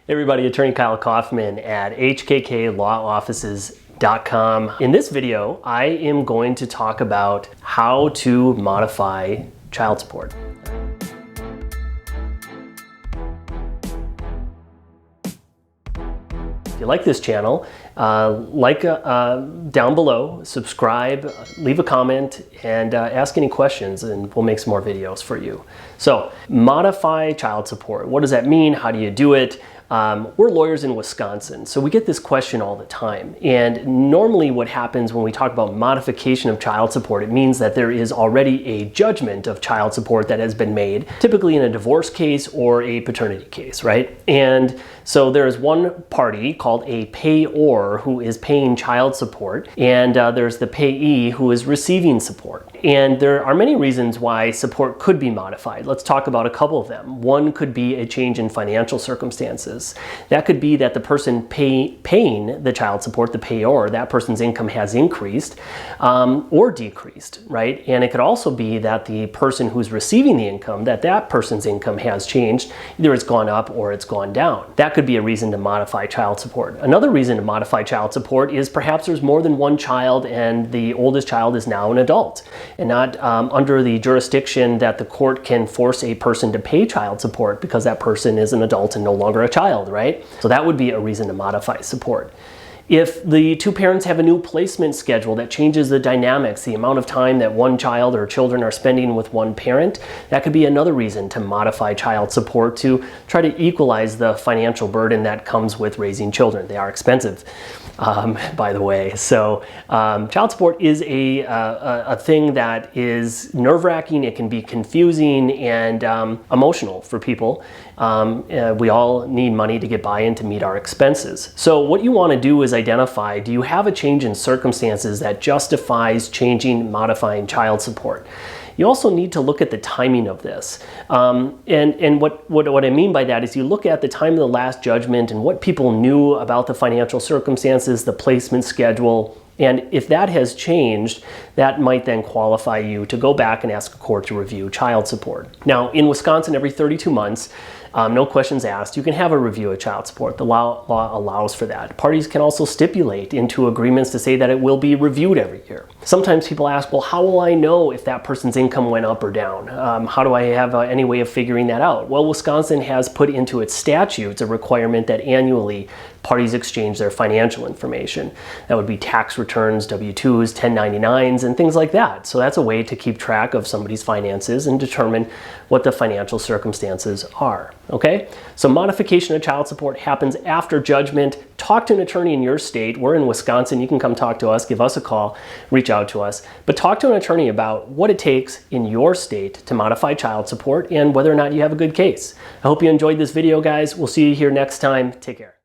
Hey everybody, Attorney Kyle Kaufman at hkklawoffices.com. In this video, I am going to talk about how to modify child support. If you like this channel, down below, subscribe, leave a comment, and ask any questions, and we'll make some more videos for you. So, modify child support. What does that mean? How do you do it? We're lawyers in Wisconsin, so we get this question all the time. And normally what happens when we talk about modification of child support, it means that there is already a judgment of child support that has been made, typically in a divorce case or a paternity case, right? And so there is one party called a payor who is paying child support, and there's the payee who is receiving support. And there are many reasons why support could be modified. Let's talk about a couple of them. One could be a change in financial circumstances. That could be that the person paying the child support, the payor, that person's income has increased or decreased, right? And it could also be that the person who's receiving the income, that person's income has changed. Either it's gone up or it's gone down. That could be a reason to modify child support. Another reason to modify child support is perhaps there's more than one child and the oldest child is now an adult and not under the jurisdiction that the court can force a person to pay child support because that person is an adult and no longer a child, right? So that would be a reason to modify support. If the two parents have a new placement schedule that changes the dynamics, the amount of time that one child or children are spending with one parent, that could be another reason to modify child support to try to equalize the financial burden that comes with raising children. They are expensive, by the way. So child support is a thing that is nerve-wracking. It can be confusing and emotional for people. We all need money to get by and to meet our expenses. So what you want to do is identify, do you have a change in circumstances that justifies modifying child support? You also need to look at the timing of this. And what I mean by that is you look at the time of the last judgment and what people knew about the financial circumstances, the placement schedule, and if that has changed, that might then qualify you to go back and ask a court to review child support. Now, in Wisconsin, every 32 months, no questions asked, you can have a review of child support. The law allows for that. Parties can also stipulate into agreements to say that it will be reviewed every year. Sometimes people ask, well, how will I know if that person's income went up or down? How do I have any way of figuring that out? Well, Wisconsin has put into its statutes a requirement that annually parties exchange their financial information. That would be tax returns, W-2s, 1099s, and things like that. So that's a way to keep track of somebody's finances and determine what the financial circumstances are. Okay? So modification of child support happens after judgment. Talk to an attorney in your state. We're in Wisconsin. You can come talk to us, give us a call, reach out to us. But talk to an attorney about what it takes in your state to modify child support and whether or not you have a good case. I hope you enjoyed this video, guys. We'll see you here next time. Take care.